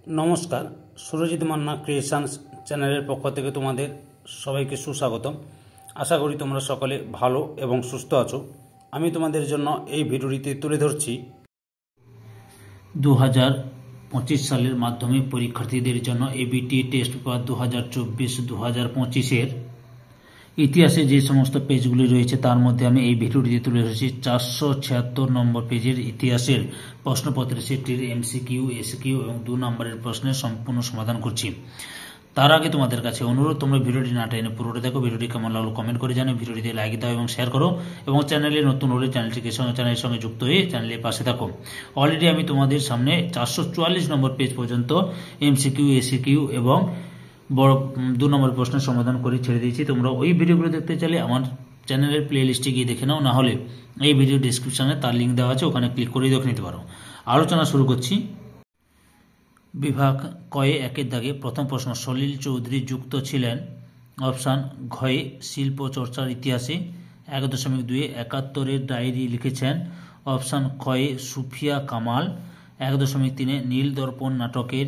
নমস্কার, সুরজিৎ মান্না ক্রিয়েশনস চ্যানেলের পক্ষ থেকে তোমাদের সবাইকে সুস্বাগতম। আশা করি তোমরা সকলে ভালো এবং সুস্থ আছো। আমি তোমাদের জন্য এই ভিডিওটিতে তুলে ধরছি 2025 সালের মাধ্যমিক পরীক্ষার্থীদের জন্য এবিটি টেস্ট পেপার 2024-2025 ইতিহাসে যে সমস্ত পেজগুলি রয়েছে তার মধ্যে আমি এই ভিডিওটিতে তুলে ধরেছি 476 নম্বর পেজের ইতিহাসের প্রশ্নপত্রের সেটটির এমসিকিউ, এসকিউ এবং 2 নম্বরের প্রশ্নের সম্পূর্ণ সমাধান করছি। তার আগে তোমাদের কাছে অনুরোধ, তোমরা ভিডিওটি না টেনে পুরোটা দেখো। ভিডিওটি কেমন লাগলো কমেন্ট করে জানো, ভিডিওটিতে লাইক দাও এবং শেয়ার করো, এবং চ্যানেলে নতুন হলে চ্যানেলের সঙ্গে যুক্ত হয়ে চ্যানেলের পাশে থাকো। অলরেডি আমি তোমাদের সামনে 444 নম্বর পেজ পর্যন্ত এমসিকিউ, এসকিউ এবং বড় 2 নম্বর প্রশ্নের সমাধান করে ছেড়ে দিয়েছি। তোমরা ওই ভিডিওগুলো দেখতে চাইলে আমার চ্যানেলের প্লে লিস্টে গিয়ে দেখে নাও, না হলে এই ভিডিও ডিসক্রিপশনে তার লিঙ্ক দেওয়া আছে, ওখানে ক্লিক করে দেখে নিতে পারো। আলোচনা শুরু করছি। বিভাগ কয়ে 1-এর দাগে প্রথম প্রশ্ন, সলিল চৌধুরী যুক্ত ছিলেন অপশান ঘয়ে শিল্প চর্চার ইতিহাসে। 1.2 71-এর ডায়েরি লিখেছেন অপশান কয়ে সুফিয়া কামাল। 1.3 নীল দর্পণ নাটকের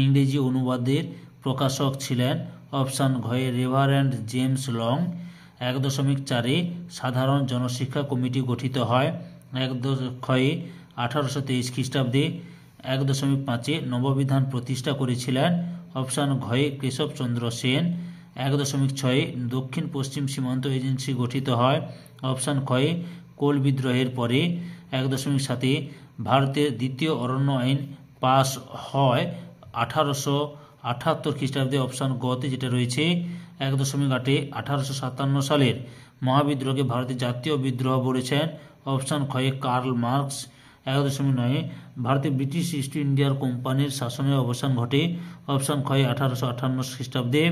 ইংরেজি অনুবাদের প্রকাশক ছিলেন অপশান ঘয়ে রেভারেন্ড জেমস লং। 1.4 সাধারণ জনশিক্ষা কমিটি গঠিত হয়। 1823 খ্রিস্টাব্দে। 1.5 নববিধান প্রতিষ্ঠা করেছিলেন অপশান ঘয়ে কেশবচন্দ্র সেন। 1.6 দক্ষিণ পশ্চিম সীমান্ত এজেন্সি গঠিত হয় অপশান ঘয়ে কোল বিদ্রোহের পরে। 1.7 ভারতের দ্বিতীয় অরণ্য আইন পাস হয় 1878 খ্রিস্টাব্দে অপশান গতে যেটা রয়েছে। 1.8 1857 সালের মহাবিদ্রোহকে ভারতের জাতীয় বিদ্রোহ বলেছেন অপশান ঘয়ে কার্ল মার্কস। 1.9 ভারতে ব্রিটিশ ইস্ট ইন্ডিয়ার কোম্পানির শাসনের অবসান ঘটে অপশান ঘয়ে 1858 খ্রিস্টাব্দে।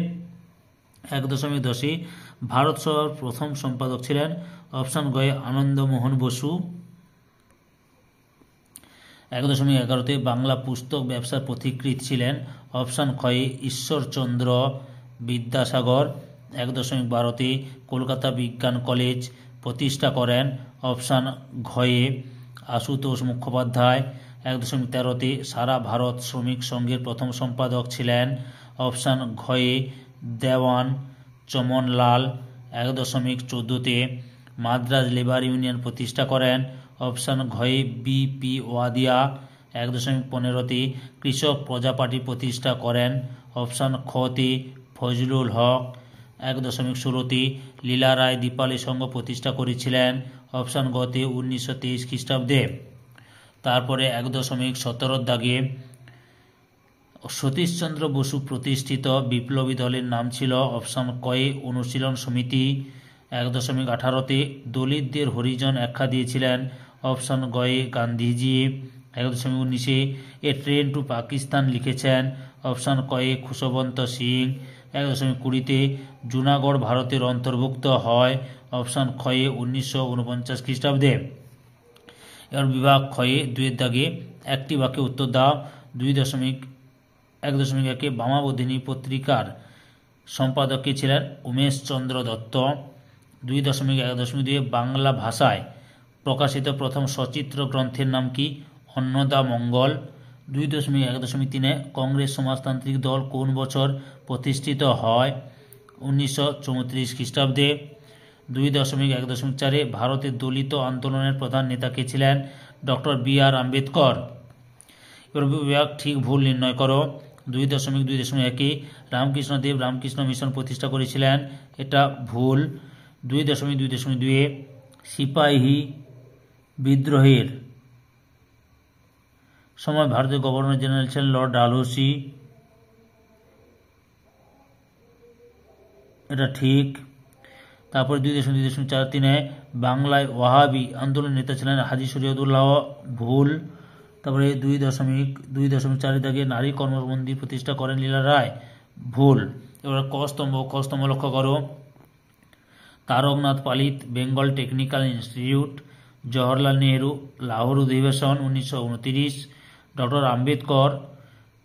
1.10 ভারত সভার প্রথম সম্পাদক ছিলেন অপশান ঘয়ে আনন্দমোহন বসু। 1.11 বাংলা পুস্তক ব্যবসার পথিকৃৎ ছিলেন অপশান ঘয়ে ঈশ্বরচন্দ্র বিদ্যাসাগর। 1.12 কলকাতা বিজ্ঞান কলেজ প্রতিষ্ঠা করেন অপশান ঘয়ে আশুতোষ মুখোপাধ্যায়। 1.13 সারা ভারত শ্রমিক সংঘের প্রথম সম্পাদক ছিলেন অপশান ঘয়ে দেওয়ান চমনলাল। 1.14 মাদ্রাজ লেবার ইউনিয়ন প্রতিষ্ঠা করেন অপশান ঘয়ে বিপি ওয়াদিয়া। 1.15 কৃষক প্রজা পার্টি প্রতিষ্ঠা করেন অপশান খতে ফজলুল হক। 1.16 লীলা রায় দীপালি সংঘ প্রতিষ্ঠা করেছিলেন অপশান গতে 1923 খ্রিস্টাব্দে। তারপরে 1.17 দাগে সতীশচন্দ্র বসু প্রতিষ্ঠিত বিপ্লবী দলের নাম ছিল অপশান কয়ে অনুশীলন সমিতি। 1.18 দলিতদের হরিজন আখ্যা দিয়েছিলেন অপশান গয়ে গান্ধীজি। 1.19 এ ট্রেন টু পাকিস্তান লিখেছেন অপশান কয়ে খুশবন্ত সিং। 1.20 জুনাগড় ভারতের অন্তর্ভুক্ত হয় অপশান খয়ে 1949 খ্রিস্টাব্দে। এবার বিভাগ খয়ে 2-এর দাগে একটি বাক্যে উত্তর দাও। 1.1 বামাবোধিনী পত্রিকার সম্পাদক কে ছিলেন উমেশ চন্দ্র দত্ত। 2.1.2 বাংলা ভাষায় প্রকাশিত প্রথম সচিত্র গ্রন্থের নাম কি? অন্নদা মঙ্গল। 2.1.3 কংগ্রেস সমাজতান্ত্রিক দল কোন বছর প্রতিষ্ঠিত হয়? 1934 খ্রিস্টাব্দে। 2.1.4 ভারতের দলিত আন্দোলনের প্রধান নেতা কে ছিলেন? Doctor B R. আম্বেদকর। এবার বিভাগ ঠিক ভুল নির্ণয় করো। 2.2.1 রামকৃষ্ণদেব রামকৃষ্ণ মিশন প্রতিষ্ঠা করেছিলেন, এটা ভুল। 2.2.2 সিপাহী বিদ্রোহের সময় ভারতের গভর্নর জেনারেল ছিলেন লর্ড ডালহৌসি, এটা ঠিক। তারপরে 2.2.4 বাংলায় ওয়াহাবি আন্দোলনের নেতা ছিলেন হাজি শরীয়তুল্লাহ, ভুল। তারপরে 2.2.4 দাগে নারী কর্মমন্দির প্রতিষ্ঠা করেন লীলা রায়, ভুল। এবার কস্তম্ভ লক্ষ্য করো। তারকনাথ পালিত বেঙ্গল টেকনিক্যাল ইনস্টিটিউট। জওহরলাল নেহরু লাহোর অধিবেশন 1929। ডক্টর আম্বেদকর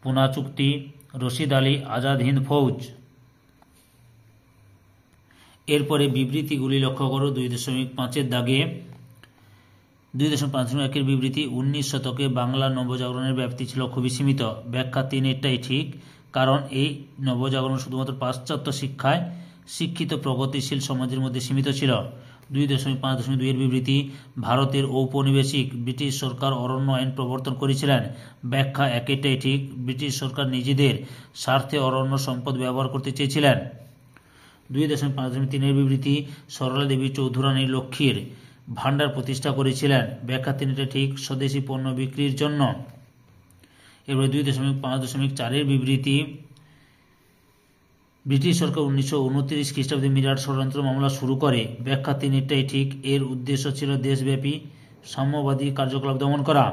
পুনা চুক্তি। রশিদ আলী আজাদ হিন্দ ফৌজ। এরপরে বিবৃতিগুলি লক্ষ্য করো। 2.5 দাগে 2.5.1 বিবৃতি 19 শতকে বাংলা নবজাগরণের ব্যাপ্তি ছিল খুবই সীমিত। ব্যাখ্যা 3 এটাই ঠিক, কারণ এই নবজাগরণ শুধুমাত্র পাশ্চাত্য শিক্ষায় শিক্ষিত প্রগতিশীল সমাজের মধ্যে সীমিত ছিল। 2.5.2 বিবৃতি ভারতের ঔপনিবেশিক ব্রিটিশ সরকার অরণ্য আইন প্রবর্তন করেছিলেন। ব্যাখ্যা 1 এটাই ঠিক, ব্রিটিশ সরকার নিজেদের স্বার্থে অরণ্য সম্পদ ব্যবহার করতে চেয়েছিলেন। 2.5.3 বিবৃতি সরলা দেবী চৌধুরানী লক্ষ্মীর ভাণ্ডার প্রতিষ্ঠা করেছিলেন। ব্যাখ্যা 3 এটা ঠিক, স্বদেশী পণ্য বিক্রির জন্য। এরপরে 2.5.4 বিবৃতি ব্রিটিশ সরকার 1929 খ্রিস্টাব্দে মিরাট ষড়যন্ত্র মামলা শুরু করে। ব্যাখ্যা 3 এটাই ঠিক, এর উদ্দেশ্য ছিল দেশব্যাপী সাম্যবাদী কার্যকলাপ দমন করা।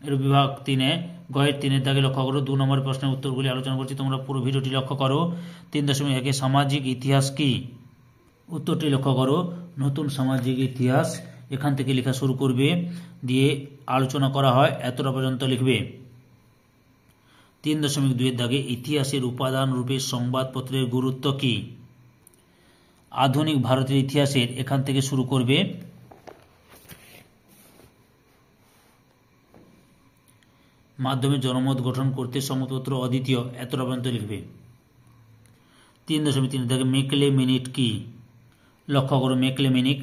এর বিভাগ 3-এ গয়ের 3-এর দাগে লক্ষ্য করো। 2 নম্বরের প্রশ্নের উত্তরগুলি আলোচনা করছি, তোমরা পুরো ভিডিওটি লক্ষ্য করো। 3.1 সামাজিক ইতিহাস কি? উত্তরটি লক্ষ্য করো, নতুন সামাজিক ইতিহাস এখান থেকে লেখা শুরু করবে, দিয়ে আলোচনা করা হয় এতটা পর্যন্ত লিখবে। 3.2 দাগে ইতিহাসের উপাদান রূপে সংবাদপত্রের গুরুত্ব কি? আধুনিক ভারতের ইতিহাসের এখান থেকে শুরু করবে, মাধ্যমে জনমত গঠন করতে সংবাদপত্র অদ্বিতীয়, এতটা পর্যন্ত লিখবে। 3.3 দাগে মেকলে মিনিট কি? লক্ষ্য করো, মেকলে মিনিট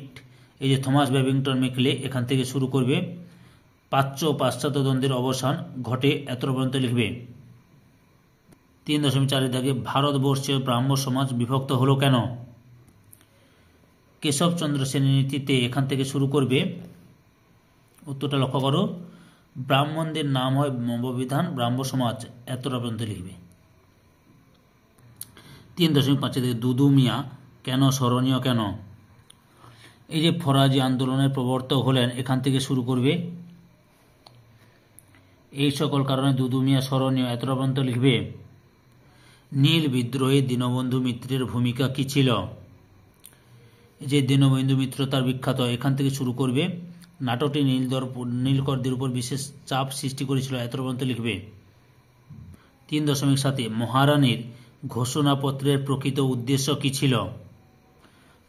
এই যে থমাস ব্যাবিংটন মেকলে এখান থেকে শুরু করবে, প্রাচ্য ও পাশ্চাত্য দ্বন্দ্বের অবসান ঘটে, এতটা পর্যন্ত লিখবে। 3.4 দাগে ভারতবর্ষের ব্রাহ্ম সমাজ বিভক্ত হলো কেন? কেশবচন্দ্র সেনের নীতিতে এখান থেকে শুরু করবে, উত্তরটা লক্ষ্য করো, ব্রাহ্মণদের নাম হয় নববিধান ব্রাহ্ম সমাজ, এতটা পর্যন্ত লিখবে। 3.5 দাগে দুদু মিয়া কেন স্মরণীয় কেন? এই যে ফরাজি আন্দোলনের প্রবর্তক হলেন, এখান থেকে শুরু করবে, এই সকল কারণে দুদু মিয়া স্মরণীয়, এতটা পর্যন্ত লিখবে। নীল বিদ্রোহে দীনবন্ধু মিত্রের ভূমিকা কি ছিল? যে দীনবন্ধু মিত্র তার বিখ্যাত, এখান থেকে শুরু করবে, নাটকটি নীলকরদের উপর বিশেষ চাপ সৃষ্টি করেছিল, এতটা পর্যন্ত লিখবে। 3.7 মহারানীর ঘোষণাপত্রের প্রকৃত উদ্দেশ্য কি ছিল?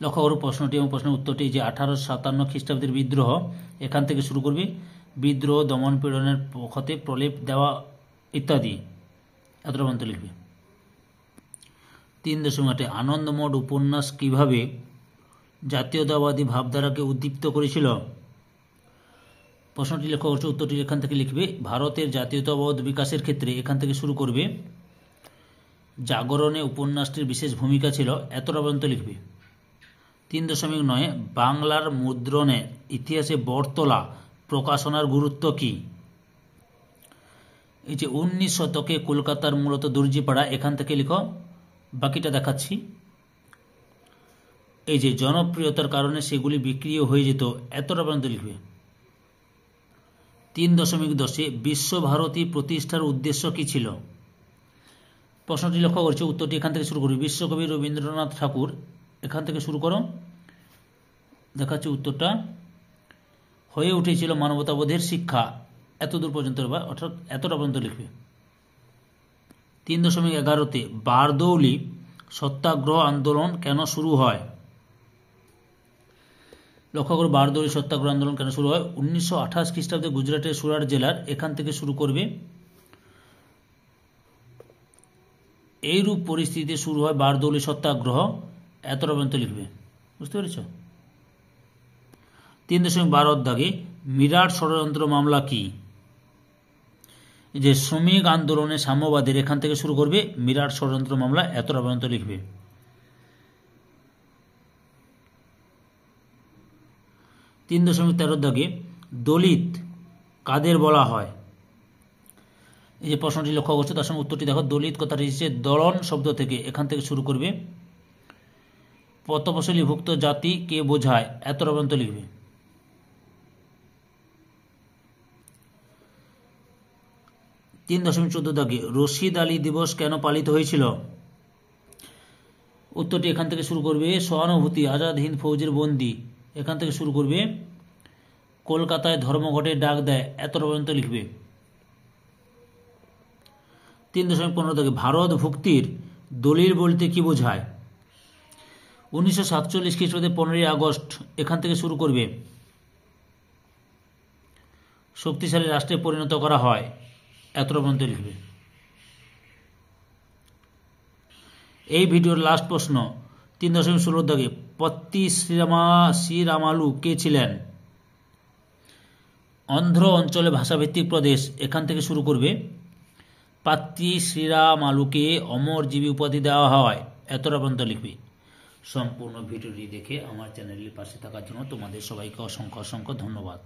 লক্ষ্য করো প্রশ্নটি এবং প্রশ্নের উত্তরটি, যে 1857 খ্রিস্টাব্দের বিদ্রোহ, এখান থেকে শুরু করবে, বিদ্রোহ দমন পীড়নের পক্ষতে প্রলেপ দেওয়া ইত্যাদি, এতটা পর্যন্ত লিখবে। 3.8 আনন্দমঠ উপন্যাস কিভাবে জাতীয়তাবাদী ভাবধারাকে উদ্দীপ্ত করেছিল? প্রশ্নটি লক্ষ্য করছে, উত্তরটি এখান থেকে লিখবে, ভারতের জাতীয়তাবাদ বিকাশের ক্ষেত্রে এখান থেকে শুরু করবে, জাগরণে উপন্যাসটির বিশেষ ভূমিকা ছিল, এতটা পর্যন্ত লিখবে। 3.9 বাংলার মুদ্রণে ইতিহাসে বটতলা প্রকাশনার গুরুত্ব কি? এই যে 19 শতকে কলকাতার মূলত দর্জিপাড়া, এখান থেকে লিখো, বাকিটা দেখাচ্ছি। এই যে জনপ্রিয়তার কারণে সেগুলি বিক্রিও হয়ে যেত, এতটা পর্যন্ত লিখবে। 3.10 বিশ্বভারতী প্রতিষ্ঠার উদ্দেশ্য কি ছিল? প্রশ্নটি লক্ষ্য করছে, উত্তরটি এখান থেকে শুরু করি, বিশ্বকবি রবীন্দ্রনাথ ঠাকুর, এখান থেকে শুরু করো, দেখাচ্ছি উত্তরটা, হয়ে উঠেছিল মানবতাবোধের শিক্ষা, এতদূর পর্যন্ত, অর্থাৎ এতটা পর্যন্ত লিখবে। 3.11 বারদৌলি সত্যাগ্রহ আন্দোলন কেন শুরু হয়? লক্ষ্য করো, বারদৌলি সত্যাগ্রহ আন্দোলন কেন শুরু হয়? 1928 খ্রিস্টাব্দে গুজরাটের সুরাট জেলার, এখান থেকে শুরু করবে, এইরূপ পরিস্থিতিতে শুরু হয় বারদৌলি সত্যাগ্রহ, এতটা পর্যন্ত লিখবে, বুঝতে পেরেছ? 3.12 দাগে মিরাট ষড়যন্ত্র মামলা কি? যে শ্রমিক আন্দোলনে সাম্যবাদের, এখান থেকে শুরু করবে, মিরাট ষড়যন্ত্র মামলা, এতটা পর্যন্ত লিখবে। 3.13 দাগে দলিত কাদের বলা হয়? এই যে প্রশ্নটি লক্ষ্য করছো, তার সঙ্গে উত্তরটি দেখো, দলিত কথাটি এসেছে দলন শব্দ থেকে, এখান থেকে শুরু করবে, তপশিলীভুক্ত জাতি কে বোঝায়, এতটা পর্যন্ত লিখবে। 3.14 দাগে রশিদ আলী দিবস কেন পালিত হয়েছিল? উত্তরটি এখান থেকে শুরু করবে, সহানুভূতি আজাদ হিন্দ ফৌজের বন্দী, এখান থেকে শুরু করবে, কলকাতায় ধর্মঘটের ডাক দেয়, এতটা পর্যন্ত লিখবে। 3.15 দাগে ভারত ভুক্তির দলিল বলতে কি বোঝায়? 1947 খ্রিস্টাব্দে 15ই আগস্ট, এখান থেকে শুরু করবে, শক্তিশালী রাষ্ট্রে পরিণত করা হয়? এতটা পর্যন্ত লিখবে। এই ভিডিওর লাস্ট প্রশ্ন 3.16 দাগে পত্তি শ্রীরামালু কে ছিলেন? অন্ধ্র অঞ্চলে ভাষাভিত্তিক প্রদেশ, এখান থেকে শুরু করবে। পাত্তি শ্রীরামালুকে অমরজীবী উপাধি দেওয়া হয়, এতটা পর্যন্ত লিখবে। সম্পূর্ণ ভিডিওটি দেখে আমার চ্যানেলের পাশে থাকার জন্য তোমাদের সবাইকে অসংখ্য অসংখ্য ধন্যবাদ।